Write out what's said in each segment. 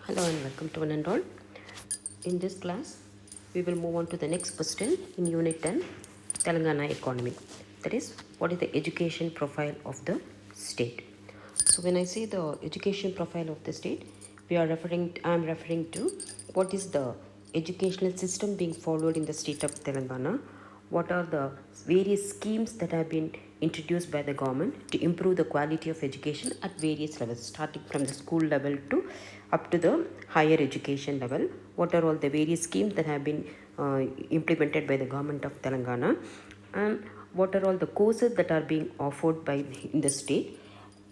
Hello and welcome to Enroll. In this class, we will move on to the next question in Unit 10, Telangana Economy. That is, what is the education profile of the state? So when I say the education profile of the state, I am referring to what is the educational system being followed in the state of Telangana, what are the various schemes that have been introduced by the government to improve the quality of education at various levels, starting from the school level to up to the higher education level. What are all the various schemes that have been implemented by the government of Telangana, and what are all the courses that are being offered by in the state.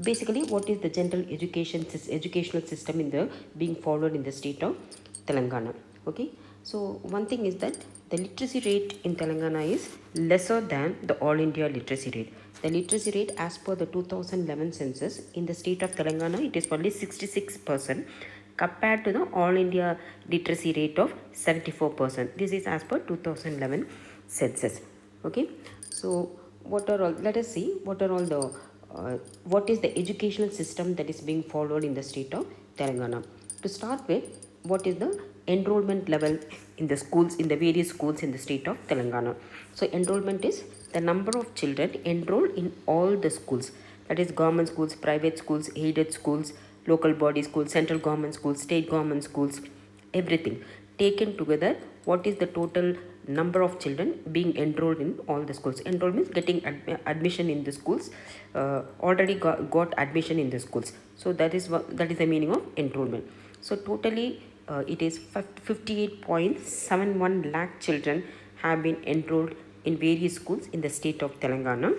Basically, what is the general educational system in the being followed in the state of Telangana? Okay, so one thing is that the literacy rate in Telangana is lesser than the all India literacy rate. The literacy rate, as per the 2011 census in the state of Telangana, it is only 66% compared to the all India literacy rate of 74%. This is as per 2011 census. Okay, so what are all? Let us see what are all the what is the educational system that is being followed in the state of Telangana. To start with, what is the enrollment level in the schools, in the various schools in the state of Telangana? So enrollment is the number of children enrolled in all the schools, that is government schools, private schools, aided schools, local body schools, central government schools, state government schools, everything taken together. What is the total number of children being enrolled in all the schools? Enroll means getting admission in the schools, already got admission in the schools. So that is the meaning of enrollment. So totally it is 58.71 lakh children have been enrolled in various schools in the state of Telangana.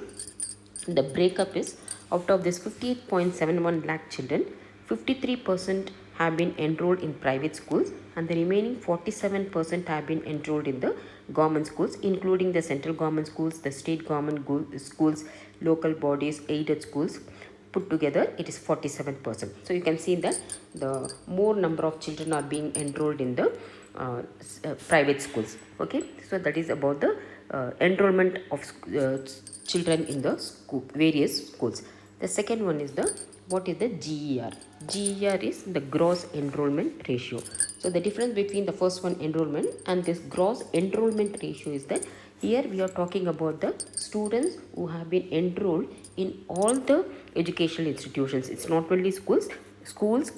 The breakup is, out of this 58.71 lakh children, 53% have been enrolled in private schools and the remaining 47% have been enrolled in the government schools, including the central government schools, the state government schools, local bodies, aided schools. Put together, it is 47%. So you can see that the more number of children are being enrolled in the private schools. Okay, so that is about the enrollment of children in the various schools. The second one is what is the GER? GER is the gross enrollment ratio. So the difference between the first one, enrollment, and this gross enrollment ratio is that here we are talking about the students who have been enrolled in all the educational institutions. It's not only schools,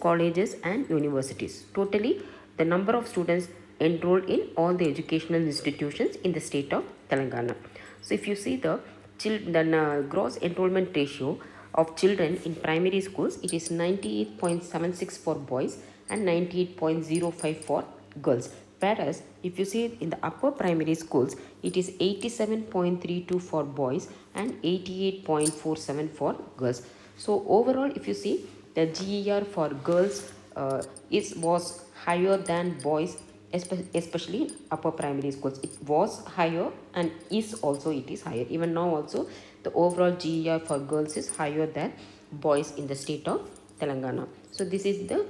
colleges and universities. Totally the number of students enrolled in all the educational institutions in the state of Telangana. So if you see the gross enrollment ratio of children in primary schools, it is 98.76 for boys and 98.05 for girls. Whereas if you see in the upper primary schools, it is 87.32 for boys and 88.47 for girls. So overall, if you see, the GER for girls was higher than boys, especially in upper primary schools. It was higher and is also, it is higher. Even now also, the overall GER for girls is higher than boys in the state of Telangana. So this is the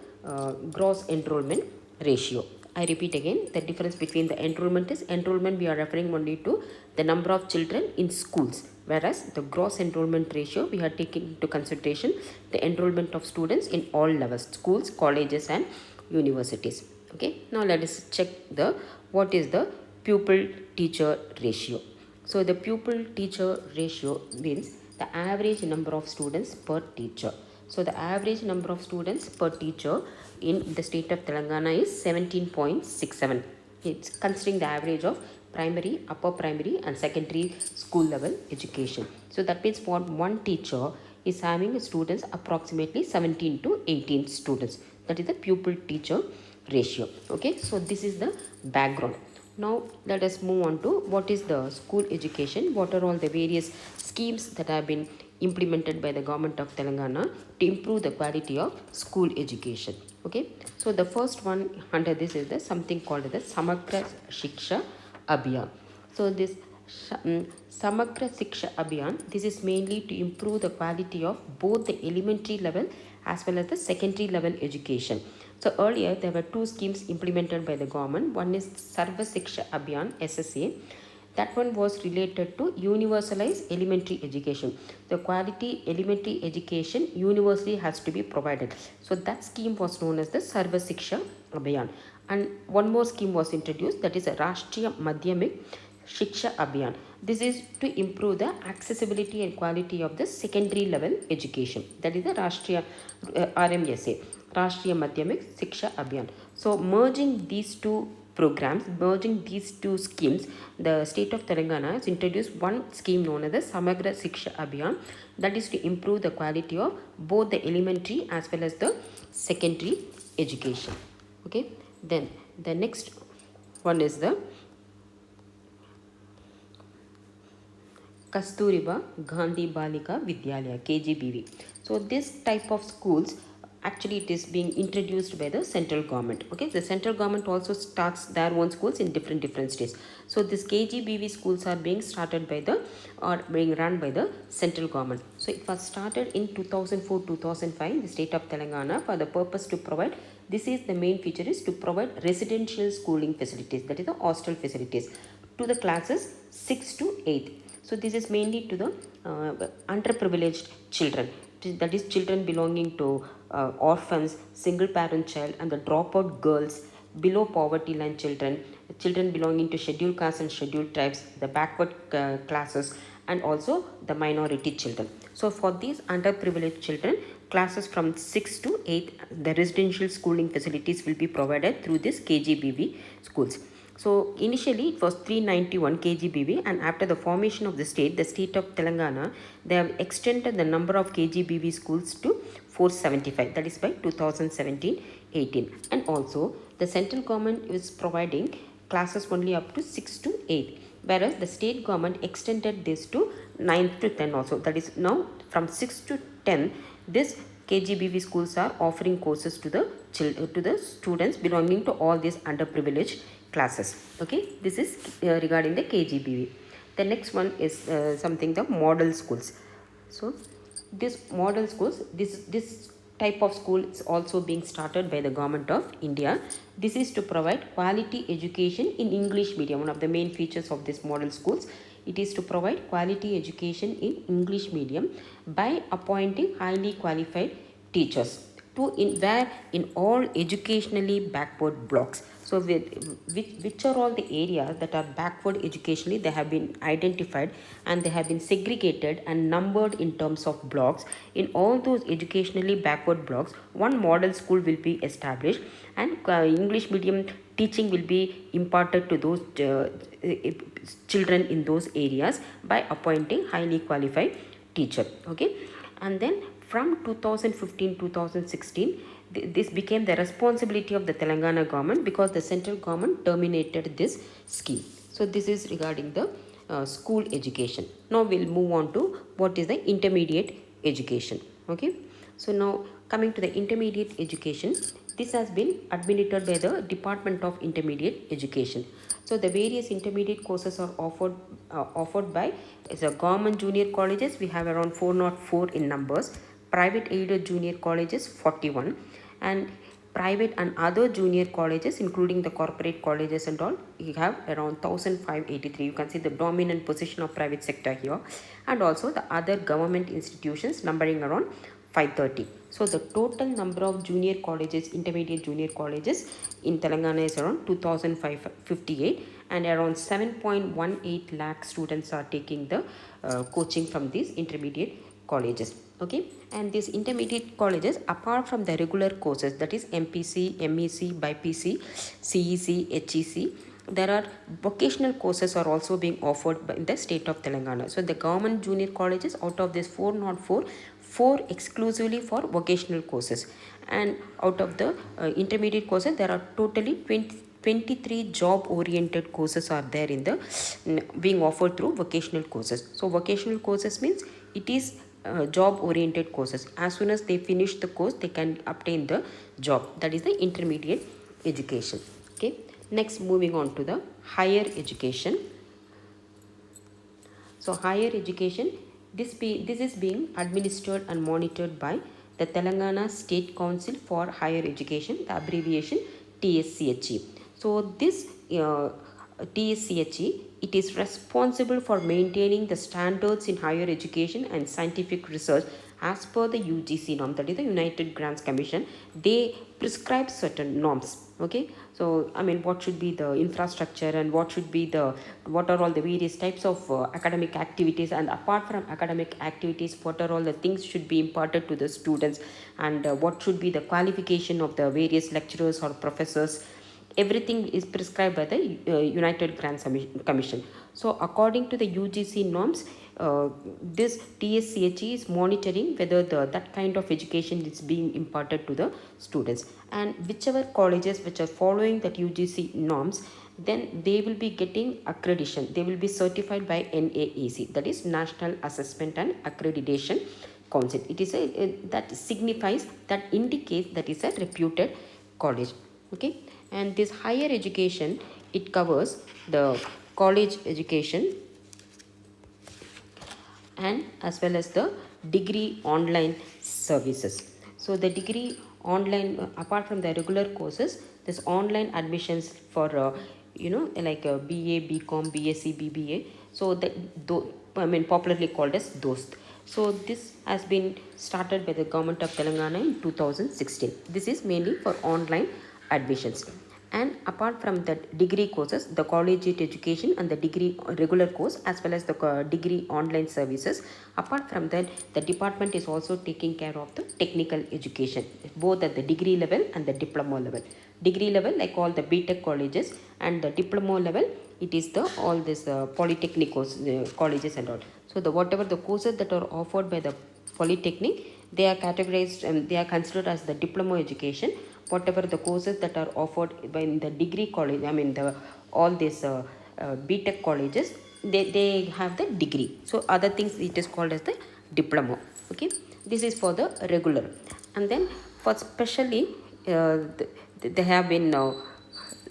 gross enrollment ratio. I repeat again, the difference between the enrollment is, enrollment we are referring only to the number of children in schools, whereas the gross enrollment ratio we are taking into consideration the enrollment of students in all levels, schools, colleges and universities. Okay, now let us check the what is the pupil teacher ratio. So the pupil teacher ratio means the average number of students per teacher. So the average number of students per teacher in the state of Telangana is 17.67. It's considering the average of primary, upper primary and secondary school level education. So that means for one teacher is having students approximately 17 to 18 students. That is the pupil teacher ratio. Okay, so this is the background. Now let us move on to what is the school education. What are all the various schemes that have been implemented by the government of Telangana to improve the quality of school education. Okay, so the first one under this is the something called the Samagra Shiksha Abhiyan. So this Samagra Shiksha Abhiyan, this is mainly to improve the quality of both the elementary level as well as the secondary level education. So earlier there were two schemes implemented by the government. One is Sarva Shiksha Abhiyan, SSA. That one was related to universalized elementary education. The quality elementary education universally has to be provided. So that scheme was known as the Sarva Shiksha Abhiyan. And one more scheme was introduced, that is a Rashtriya Madhyamik Shiksha Abhiyan. This is to improve the accessibility and quality of the secondary level education. That is the Rashtriya RMSA, Rashtriya Madhyamik Shiksha Abhiyan. So merging these two programs, merging these two schemes, the state of Telangana has introduced one scheme known as the Samagra Shiksha Abhiyan, that is to improve the quality of both the elementary as well as the secondary education. Okay, then the next one is the Kasturiba Gandhi Balika Vidyalaya, KGBV. So this type of schools, actually it is being introduced by the central government. Okay, the central government also starts their own schools in different states. So this KGBV schools are being started by the, or being run by the central government. So it was started in 2004-2005 in the state of Telangana for the purpose to provide, this is the main feature, is to provide residential schooling facilities, that is the hostel facilities, to the classes 6 to 8. So this is mainly to the underprivileged children, that is children belonging to orphans, single parent child, and the dropout girls, below poverty line children, children belonging to scheduled castes and scheduled tribes, the backward classes, and also the minority children. So for these underprivileged children, classes from 6 to 8, the residential schooling facilities will be provided through this KGBV schools. So initially it was 391 KGBV, and after the formation of the state of Telangana, they have extended the number of KGBV schools to 475, that is by 2017-18. And also the central government is providing classes only up to 6 to 8, whereas the state government extended this to 9 to 10 also. That is now from 6 to 10, this KGBV schools are offering courses to the students belonging to all these underprivileged classes. Okay, this is regarding the KGBV. The next one is something the model schools. So this model schools, this type of school is also being started by the government of India. This is to provide quality education in English medium. One of the main features of this model schools, it is to provide quality education in English medium by appointing highly qualified teachers to in all educationally backward blocks. So which are all the areas that are backward educationally, they have been identified and they have been segregated and numbered in terms of blocks. In all those educationally backward blocks, one model school will be established, and English medium teaching will be imparted to those children in those areas by appointing highly qualified teacher. Okay, and then from 2015-2016, this became the responsibility of the Telangana government because the central government terminated this scheme. So this is regarding the school education. Now we'll move on to what is the intermediate education. Okay, so now coming to the intermediate education, this has been administered by the Department of Intermediate Education. So the various intermediate courses are offered by the government junior colleges. We have around 404 in numbers. Private aided junior colleges 41, and private and other junior colleges including the corporate colleges and all, you have around 1583. You can see the dominant position of private sector here, and also the other government institutions numbering around 530. So the total number of junior colleges, intermediate junior colleges in Telangana is around 2558, and around 7.18 lakh students are taking the coaching from these intermediate colleges. Okay, and these intermediate colleges, apart from the regular courses, that is MPC, MEC, BIPC, CEC, HEC, there are vocational courses are also being offered in the state of Telangana. So the government junior colleges, out of this 404, 4 exclusively for vocational courses, and out of the intermediate courses, there are totally 23 job oriented courses are there in the being offered through vocational courses. So vocational courses means it is job oriented courses. As soon as they finish the course, they can obtain the job. That is the intermediate education. Okay, next moving on to the higher education. So higher education, this is being administered and monitored by the Telangana State Council for Higher Education, the abbreviation TSCHE. So this TSCHE it is responsible for maintaining the standards in higher education and scientific research as per the UGC norm, that is the United Grants Commission. They prescribe certain norms. Okay, so I mean, what should be the infrastructure and what are all the various types of academic activities, and apart from academic activities, what are all the things should be imparted to the students, and what should be the qualification of the various lecturers or professors. Everything is prescribed by the United Grants Commission. So according to the UGC norms, this TSCHE is monitoring whether that kind of education is being imparted to the students, and whichever colleges which are following that UGC norms, then they will be getting accreditation. They will be certified by NAAC, that is National Assessment and Accreditation Council. It is that signifies, that indicates that is a reputed college. Okay, and this higher education, it covers the college education and as well as the degree online services. So the degree online, apart from the regular courses, this online admissions for like BA, BCom, BSc, BBA. So popularly called as DOST. So this has been started by the government of Telangana in 2016. This is mainly for online admissions. And apart from that degree courses, the collegiate education and the degree regular course, as well as the degree online services, apart from that, the department is also taking care of the technical education, both at the degree level and the diploma level. Degree level, like all the BTech colleges, and the diploma level, it is the all this polytechnic colleges and all. So the whatever the courses that are offered by the polytechnic, they are categorized and they are considered as the diploma education. Whatever the courses that are offered by the degree college, I mean all these BTech colleges, they have the degree. So other things, it is called as the diploma. Okay, this is for the regular. And then for specially they have been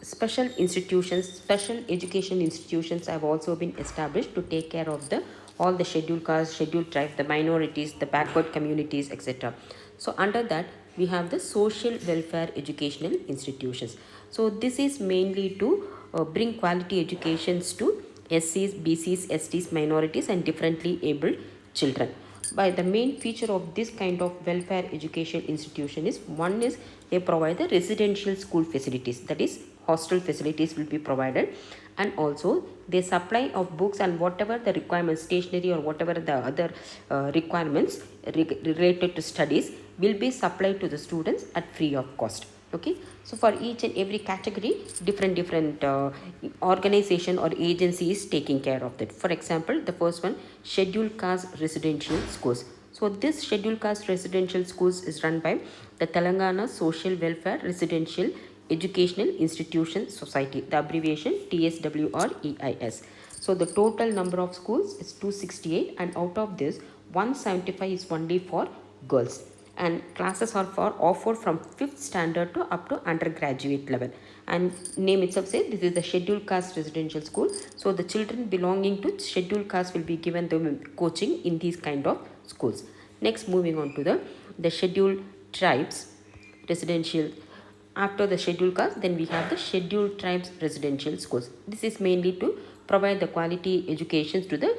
special institutions, special education institutions have also been established to take care of the all the scheduled castes, scheduled tribes, the minorities, the backward communities, etc. So under that, we have the social welfare educational institutions. So this is mainly to bring quality educations to SCs, BCs, STs, minorities, and differently abled children. By the main feature of this kind of welfare education institution is, one is they provide the residential school facilities, that is hostel facilities will be provided, and also they supply of books and whatever the requirements, stationery or whatever the other requirements related to studies will be supplied to the students at free of cost. Okay, so for each and every category, different organization or agency is taking care of that. For example, the first one, scheduled caste residential schools. So this scheduled caste residential schools is run by the Telangana Social Welfare Residential Educational Institution Society, the abbreviation TSWREIS. So the total number of schools is 268, and out of this 175 is only for girls, and classes are offered from 5th standard to up to undergraduate level. And name itself says this is the scheduled caste residential school. So the children belonging to scheduled caste will be given the coaching in these kind of schools. Next, moving on to the scheduled tribes residential. After the scheduled caste, then we have the scheduled tribes residential schools. This is mainly to provide the quality education to the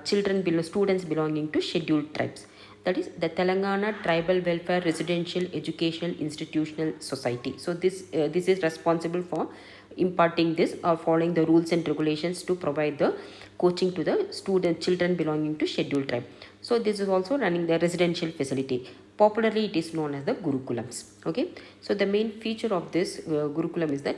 students belonging to scheduled tribes. That is the Telangana Tribal Welfare Residential Educational Institutional Society. So this is responsible for imparting this or following the rules and regulations to provide the coaching to the children belonging to scheduled tribe. So this is also running the residential facility. Popularly, it is known as the Gurukulams. Okay, so the main feature of this Gurukulam is that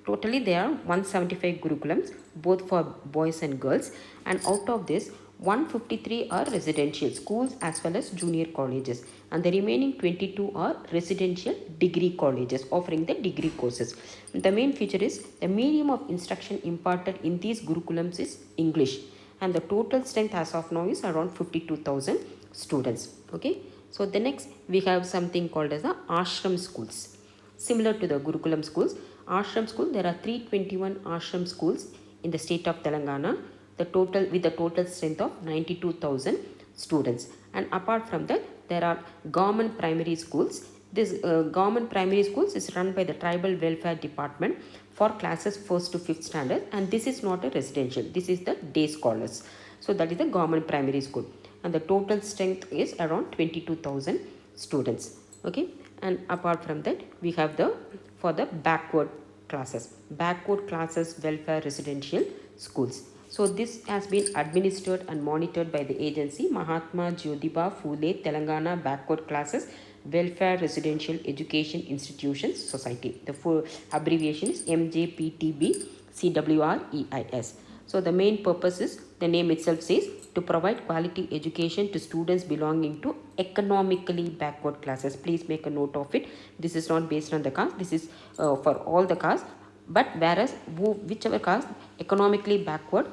totally there are 175 Gurukulams, both for boys and girls, and out of this 153 are residential schools as well as junior colleges, and the remaining 22 are residential degree colleges offering the degree courses. The main feature is the medium of instruction imparted in these Gurukulams is English, and the total strength as of now is around 52,000 students. Okay, so the next we have something called as the Ashram Schools. Similar to the Gurukulam schools, Ashram School, there are 321 Ashram Schools in the state of Telangana, with the total strength of 92,000 students. And apart from that, there are government primary schools This government primary schools is run by the Tribal Welfare Department for classes 1st to 5th standard, and this is not a residential, this is the day scholars. So that is the government primary school, and the total strength is around 22,000 students. Okay, and apart from that we have the for the backward classes welfare residential schools. So this has been administered and monitored by the agency Mahatma Jyotiba Phule Telangana Backward Classes Welfare Residential Education Institutions Society. The full abbreviation is MJPTB CWREIS. So the main purpose is, the name itself says, to provide quality education to students belonging to economically backward classes. Please make a note of it. This is not based on the caste. This is for all the castes. But whereas whichever caste economically backward,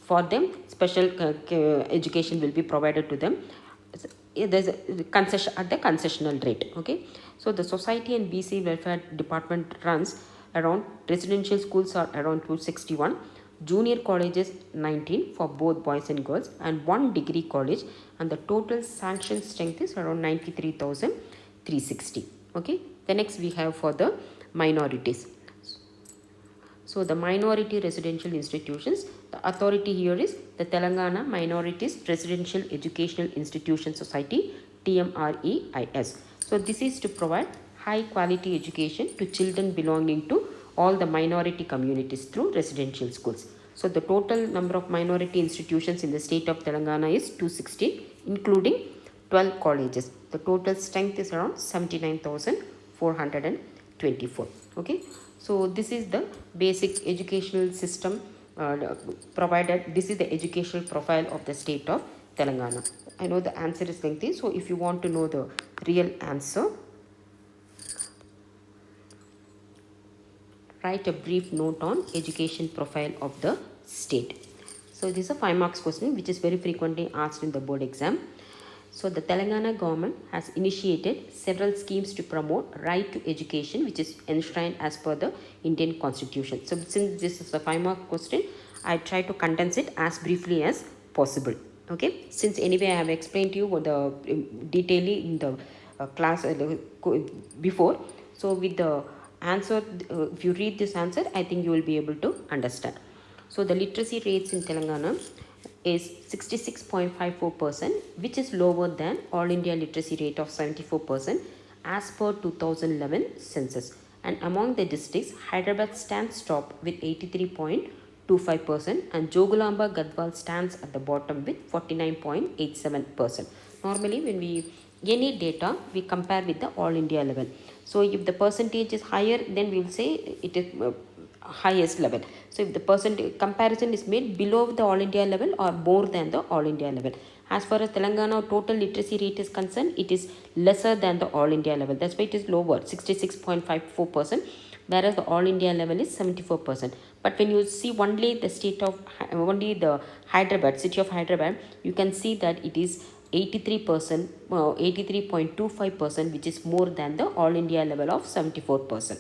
for them special education will be provided to them. There's a concession at the concessional rate. Okay, so the society and BC welfare department runs around residential schools are around 261, junior colleges 19 for both boys and girls, and one degree college, and the total sanction strength is around 93,360. Okay, the next we have for the minorities. So the minority residential institutions, the authority here is the Telangana Minorities Residential Educational Institution Society, TMREIS. So this is to provide high quality education to children belonging to all the minority communities through residential schools. So the total number of minority institutions in the state of Telangana is 216, including 12 colleges. The total strength is around 79,424. Okay, so this is the basic educational system provided. This is the educational profile of the state of Telangana. I know the answer is lengthy, so if you want to know the real answer, write a brief note on education profile of the state. So this is a 5 marks question which is very frequently asked in the board exam. So the Telangana government has initiated several schemes to promote right to education, which is enshrined as per the Indian Constitution. So since this is a 5 mark question, I try to condense it as briefly as possible. Okay, since anyway I have explained to you what the detailing in the class before. So with the answer, if you read this answer, I think you will be able to understand. So the literacy rates in Telangana is 66.54%, which is lower than All India literacy rate of 74% as per 2011 census. And among the districts, Hyderabad stands top with 83.25%, and Jogulamba Gadwal stands at the bottom with 49.87%. Normally, when we any data, we compare with the All India level. So if the percentage is higher, then we will say it is highest level. So if the percentage comparison is made below the All India level or more than the All India level. As far as Telangana total literacy rate is concerned, it is lesser than the All India level. That's why it is lower, 66.54%, whereas the All India level is 74%. But when you see only the Hyderabad, city of Hyderabad, you can see that it is 83%, 83.25%, which is more than the All India level of 74%.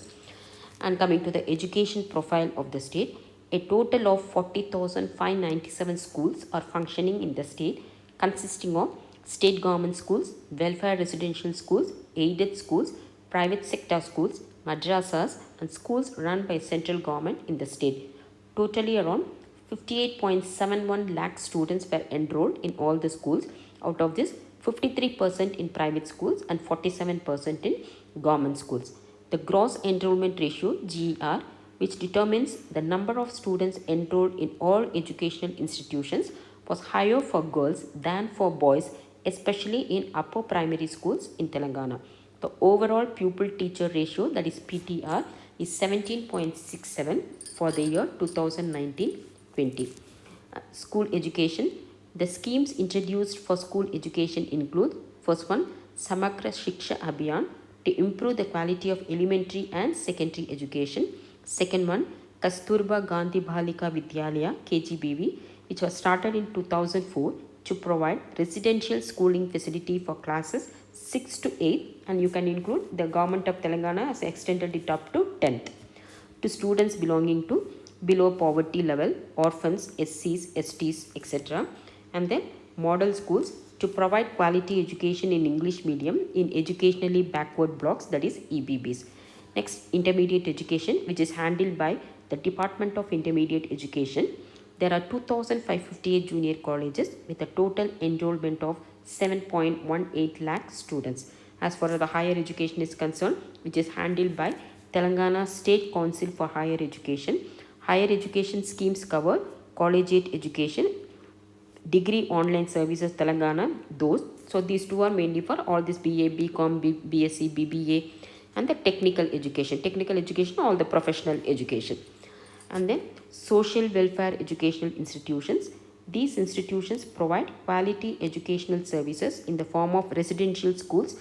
And coming to the education profile of the state, a total of 40,597 schools are functioning in the state, consisting of state government schools, welfare residential schools, aided schools, private sector schools, madrasas, and schools run by central government in the state. Totally around 58.71 lakh students were enrolled in all the schools. Out of this, 53% in private schools and 47% in government schools. The gross enrollment ratio, GER, which determines the number of students enrolled in all educational institutions, was higher for girls than for boys, especially in upper primary schools in Telangana. The overall pupil teacher ratio, that is PTR, is 17.67 for the year 2019-20. School education. The schemes introduced for school education include: first one, Samagra Shiksha Abhiyan, to improve the quality of elementary and secondary education. Second one, Kasturba Gandhi Balika Vidyalaya, KGBV, which was started in 2004 to provide residential schooling facility for classes 6 to 8, and you can include the government of Telangana has extended it up to 10th to students belonging to below poverty level, orphans, SCs, STs, etc. And then model schools, to provide quality education in English medium in educationally backward blocks, that is EBBs. Next, intermediate education, which is handled by the Department of Intermediate Education. There are 2,558 junior colleges with a total enrollment of 7.18 lakh students. As far as the higher education is concerned, which is handled by Telangana State Council for Higher Education. Higher education schemes cover collegiate education, degree online services Telangana, those. So these two are mainly for all this BA, BCom, BSc, BBA, and the technical education, all the professional education. And then social welfare educational institutions. These institutions provide quality educational services in the form of residential schools,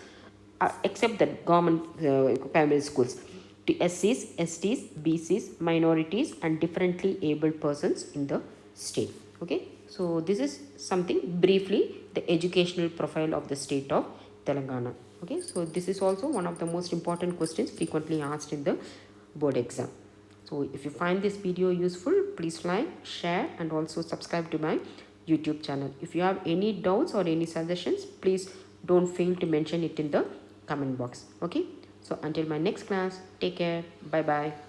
except the government primary schools, to SCs, STs, BCs, minorities, and differently abled persons in the state. Okay, so this is something briefly the educational profile of the state of Telangana. Okay, so this is also one of the most important questions frequently asked in the board exam. So if you find this video useful, please like, share, and also subscribe to my YouTube channel. If you have any doubts or any suggestions, please don't fail to mention it in the comment box. Okay, so until my next class, take care. Bye bye.